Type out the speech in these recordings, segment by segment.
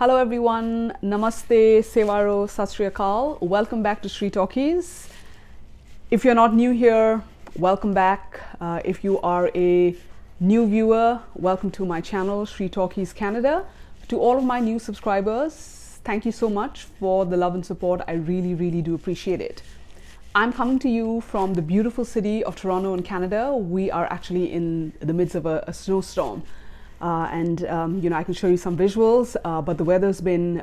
Hello everyone, Namaste, Sevaro, Sat Sri Akal. Welcome back to Sri Talkies. If you're not new here, welcome back. If you are a new viewer, welcome to my channel, Sri Talkies Canada. To all of my new subscribers, thank you so much for the love and support. I really do appreciate it. I'm coming to you from the beautiful city of Toronto in Canada. We are actually in the midst of a snowstorm. I can show you some visuals, but the weather's been,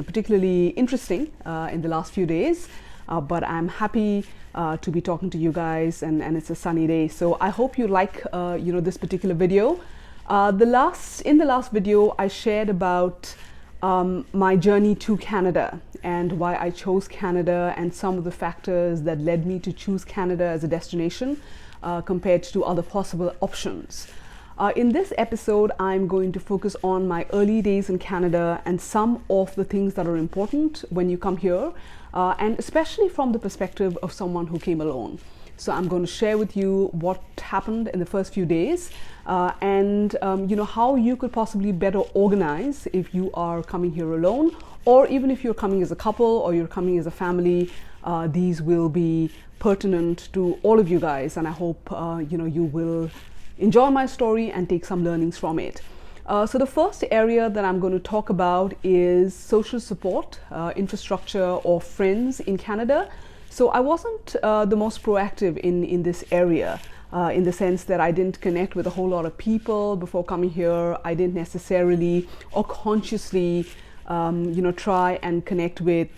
particularly interesting in the last few days. But I'm happy to be talking to you guys, and it's a sunny day. So I hope you like, this particular video. In the last video, I shared about my journey to Canada and why I chose Canada and some of the factors that led me to choose Canada as a destination compared to other possible options. In this episode, I'm going to focus on my early days in Canada and some of the things that are important when you come here, and especially from the perspective of someone who came alone. So I'm going to share with you what happened in the first few days and how you could possibly better organize if you are coming here alone, or even if you're coming as a couple or you're coming as a family. These will be pertinent to all of you guys, and I hope you will enjoy my story and take some learnings from it. So the first area that I'm going to talk about is social support, infrastructure, or friends in Canada. So I wasn't the most proactive in this area, in the sense that I didn't connect with a whole lot of people before coming here. I didn't necessarily or consciously try and connect with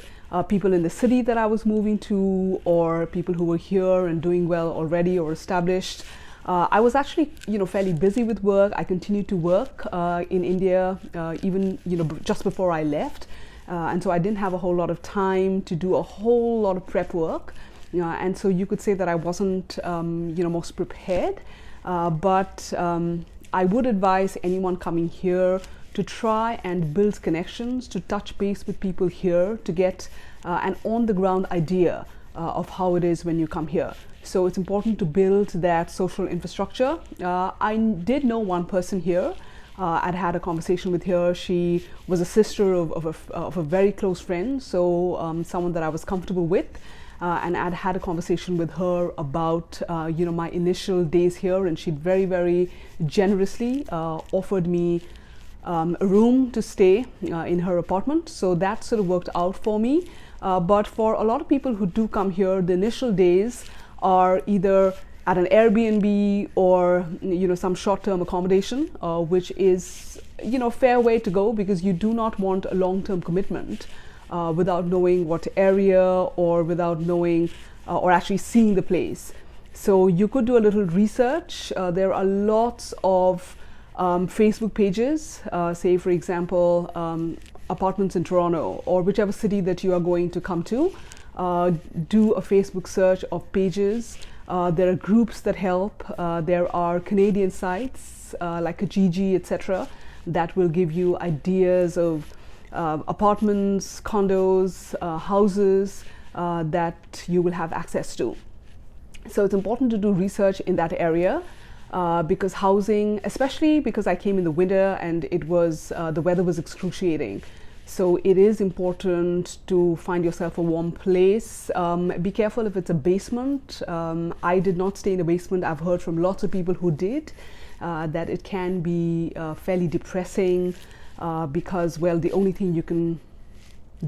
people in the city that I was moving to, or people who were here and doing well already or established. I was actually, fairly busy with work. I continued to work in India, even, just before I left. And so I didn't have a whole lot of time to do a whole lot of prep work. And so you could say that I wasn't, most prepared. But I would advise anyone coming here to try and build connections, to touch base with people here, to get an on-the-ground idea of how it is when you come here. So it's important to build that social infrastructure. I did know one person here. I'd had a conversation with her. She was a sister of a very close friend, so someone that I was comfortable with. And I'd had a conversation with her about my initial days here, and she'd very generously offered me a room to stay in her apartment. So that sort of worked out for me. But for a lot of people who do come here, the initial days are either at an Airbnb or some short-term accommodation, which is fair way to go, because you do not want a long-term commitment without knowing what area, or without knowing or actually seeing the place. So you could do a little research. There are lots of Facebook pages, say for example apartments in Toronto or whichever city that you are going to come to. Do a Facebook search of pages. There are groups that help. There are Canadian sites like Kijiji, etc., that will give you ideas of apartments, condos, houses that you will have access to. So it's important to do research in that area because housing, especially because I came in the winter and it was the weather was excruciating. So it is important to find yourself a warm place. Be careful if it's a basement. I did not stay in a basement. I've heard from lots of people who did that it can be fairly depressing because, well, the only thing you can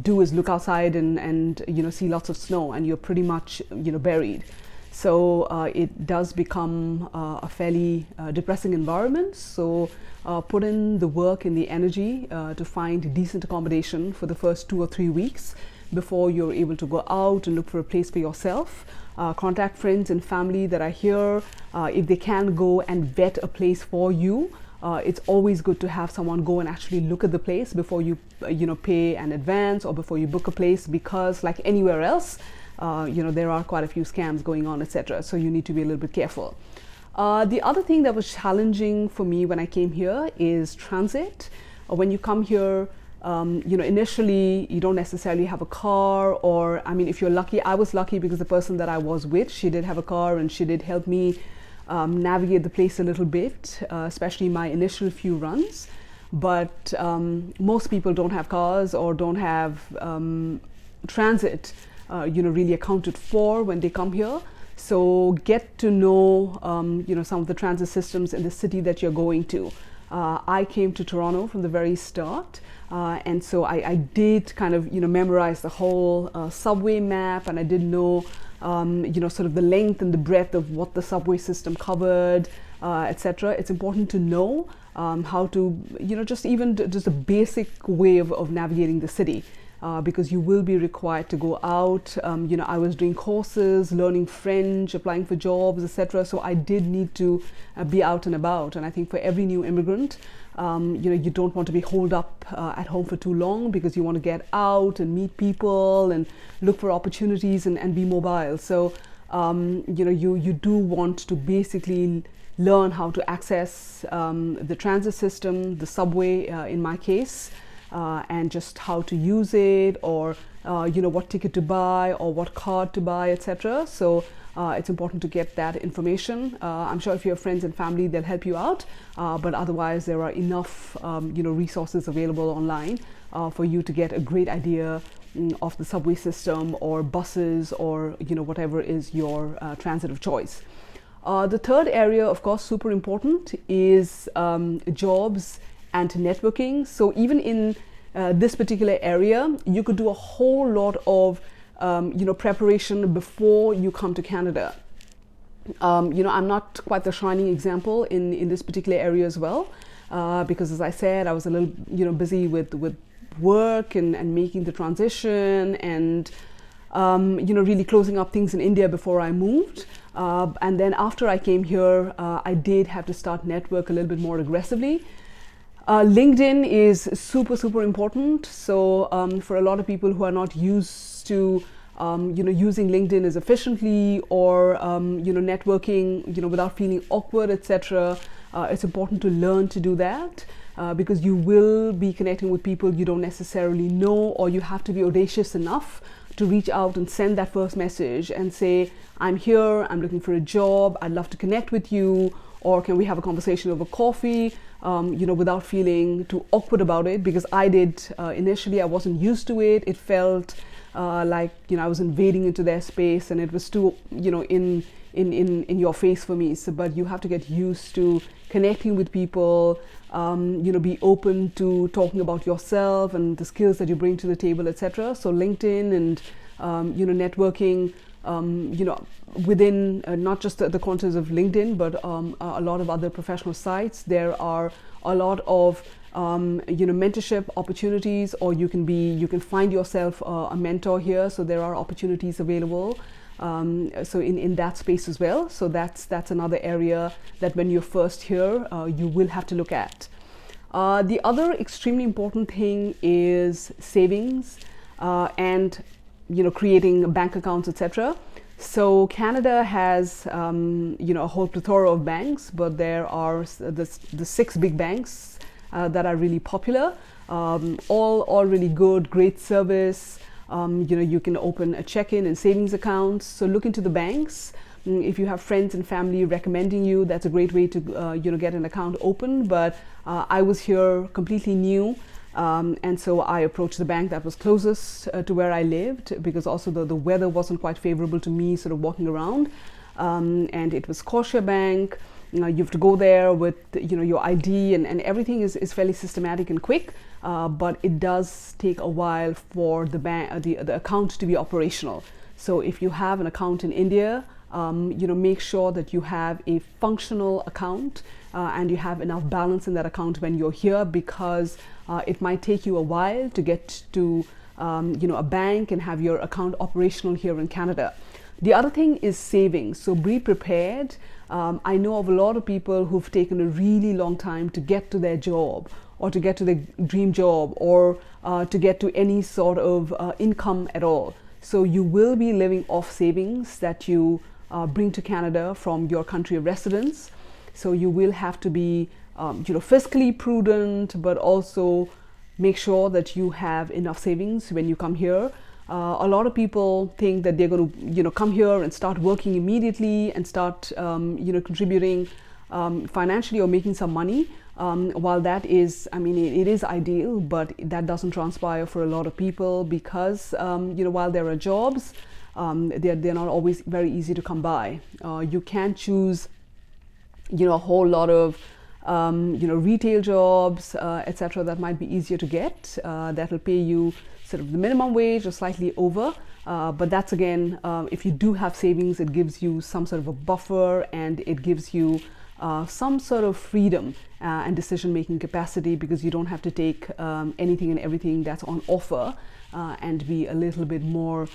do is look outside and see lots of snow, and you're pretty much buried. So it does become a fairly depressing environment. So put in the work and the energy to find decent accommodation for the first 2 or 3 weeks before you're able to go out and look for a place for yourself. Contact friends and family that are here. If they can go and vet a place for you, it's always good to have someone go and actually look at the place before you pay an advance or before you book a place, because like anywhere else, there are quite a few scams going on, etc. So you need to be a little bit careful. The other thing that was challenging for me when I came here is transit. When you come here, initially you don't necessarily have a car, or if you're lucky. I was lucky because the person that I was with, she did have a car and she did help me navigate the place a little bit, especially my initial few runs. but most people don't have cars or don't have transit really accounted for when they come here. So get to know some of the transit systems in the city that you're going to. I came to Toronto from the very start, and so I did kind of memorize the whole subway map, and I did know sort of the length and the breadth of what the subway system covered, etc. It's important to know how to just a basic way of navigating the city. Because you will be required to go out. I was doing courses, learning French, applying for jobs, etc. So I did need to be out and about. And I think for every new immigrant, you don't want to be holed up at home for too long, because you want to get out and meet people and look for opportunities and be mobile. So you do want to basically learn how to access the transit system, the subway in my case. And just how to use it, or what ticket to buy or what card to buy, etc. So it's important to get that information. I'm sure if you have friends and family, they'll help you out, but otherwise there are enough resources available online for you to get a great idea of the subway system or buses or whatever is your transit of choice. The third area, of course, super important, is jobs and networking. So even in this particular area, you could do a whole lot of preparation before you come to Canada. I'm not quite the shining example in this particular area as well, because as I said, I was a little busy with work and making the transition and really closing up things in India before I moved. And then after I came here, I did have to start network a little bit more aggressively. LinkedIn is super important. So for a lot of people who are not used to using LinkedIn as efficiently or networking without feeling awkward, etc., it's important to learn to do that, because you will be connecting with people you don't necessarily know, or you have to be audacious enough to reach out and send that first message and say, I'm here, I'm looking for a job, I'd love to connect with you, or can we have a conversation over coffee, without feeling too awkward about it, because I did initially. I wasn't used to it. It felt like I was invading into their space, and it was too in your face for me. So, but you have to get used to connecting with people, be open to talking about yourself and the skills that you bring to the table, etc. So LinkedIn and networking, within not just the contours of LinkedIn, but a lot of other professional sites. There are a lot of mentorship opportunities, or you can find yourself a mentor here. So there are opportunities available. So in that space as well. So that's another area that when you're first here, you will have to look at. The other extremely important thing is savings and creating bank accounts, etc. So Canada has a whole plethora of banks, but there are the 6 big banks that are really popular, all really good, great service. You can open a check-in and savings accounts. So look into the banks. If you have friends and family recommending you, that's a great way to get an account open. But I was here completely new, and so I approached the bank that was closest to where I lived, because also the weather wasn't quite favorable to me sort of walking around, and it was Scotia Bank. You have to go there with your ID, and everything is fairly systematic and quick, but it does take a while for the bank the account to be operational. So if you have an account in India, make sure that you have a functional account and you have enough balance in that account when you're here, because it might take you a while to get to a bank and have your account operational here in Canada. The other thing is savings. So be prepared. I know of a lot of people who've taken a really long time to get to their job, or to get to their dream job, or to get to any sort of income at all. So you will be living off savings that you bring to Canada from your country of residence. So you will have to be fiscally prudent, but also make sure that you have enough savings when you come here. A lot of people think that they're going to come here and start working immediately and start contributing financially or making some money. While that is, I mean, it is ideal, but that doesn't transpire for a lot of people because, while there are jobs, they're not always very easy to come by. You can choose, a whole lot of, retail jobs, etc. that might be easier to get. That will pay you sort of the minimum wage or slightly over. But that's again, if you do have savings, it gives you some sort of a buffer, and it gives you some sort of freedom and decision-making capacity, because you don't have to take anything and everything that's on offer, and be a little bit more,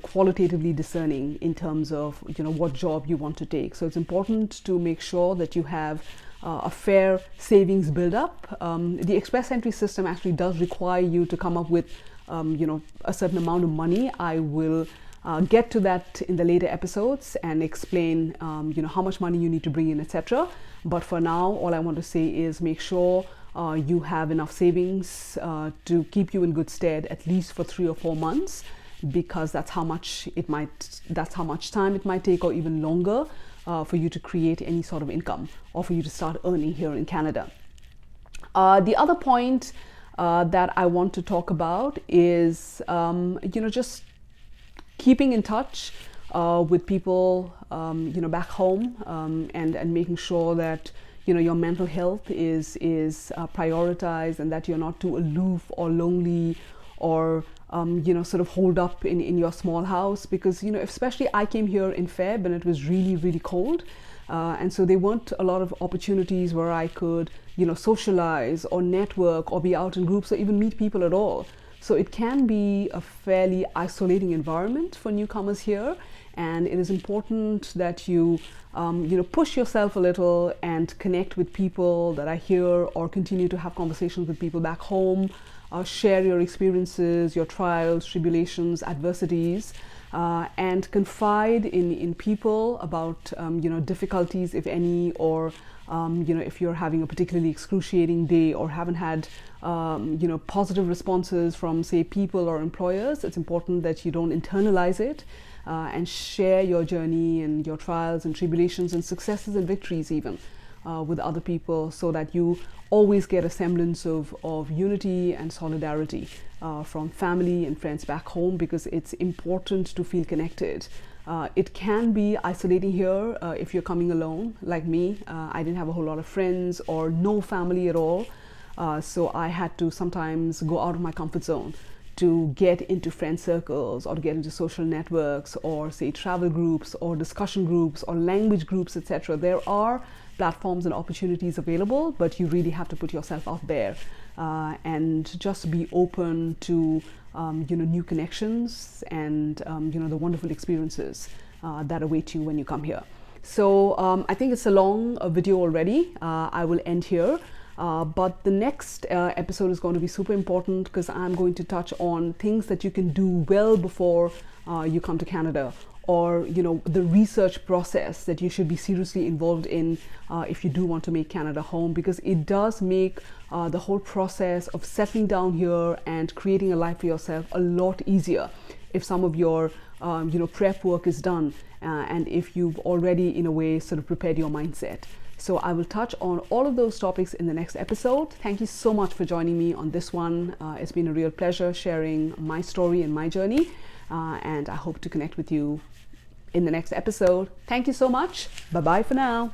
qualitatively discerning in terms of, what job you want to take. So it's important to make sure that you have a fair savings build-up. The express entry system actually does require you to come up with, a certain amount of money. I will get to that in the later episodes and explain, how much money you need to bring in, etc. But for now, all I want to say is make sure you have enough savings to keep you in good stead, at least for 3 or 4 months, because that's how much time it might take, or even longer, for you to create any sort of income, or for you to start earning here in Canada. The other point that I want to talk about is, just keeping in touch with people, back home, and making sure that, your mental health is prioritized, and that you're not too aloof or lonely, or sort of holed up in your small house, because especially I came here in Feb and it was really, really cold, and so there weren't a lot of opportunities where I could socialize or network or be out in groups or even meet people at all. So it can be a fairly isolating environment for newcomers here, and it is important that you push yourself a little and connect with people that are here, or continue to have conversations with people back home. Share your experiences, your trials, tribulations, adversities, and confide in people about difficulties, if any, or if you're having a particularly excruciating day or haven't had positive responses from, say, people or employers. It's important that you don't internalize it, and share your journey and your trials and tribulations and successes and victories even with other people, so that you always get a semblance of unity and solidarity from family and friends back home, because it's important to feel connected. It can be isolating here if you're coming alone, like me. I didn't have a whole lot of friends or no family at all, so I had to sometimes go out of my comfort zone to get into friend circles, or to get into social networks, or say travel groups or discussion groups or language groups, etc. There are platforms and opportunities available, but you really have to put yourself out there, and just be open to new connections and the wonderful experiences that await you when you come here. So I think it's a long video already. I will end here. But the next episode is going to be super important, because I'm going to touch on things that you can do well before you come to Canada, or the research process that you should be seriously involved in if you do want to make Canada home, because it does make the whole process of settling down here and creating a life for yourself a lot easier if some of your prep work is done, and if you've already in a way sort of prepared your mindset. So I will touch on all of those topics in the next episode. Thank you so much for joining me on this one. It's been a real pleasure sharing my story and my journey, and I hope to connect with you in the next episode. Thank you so much. Bye-bye for now.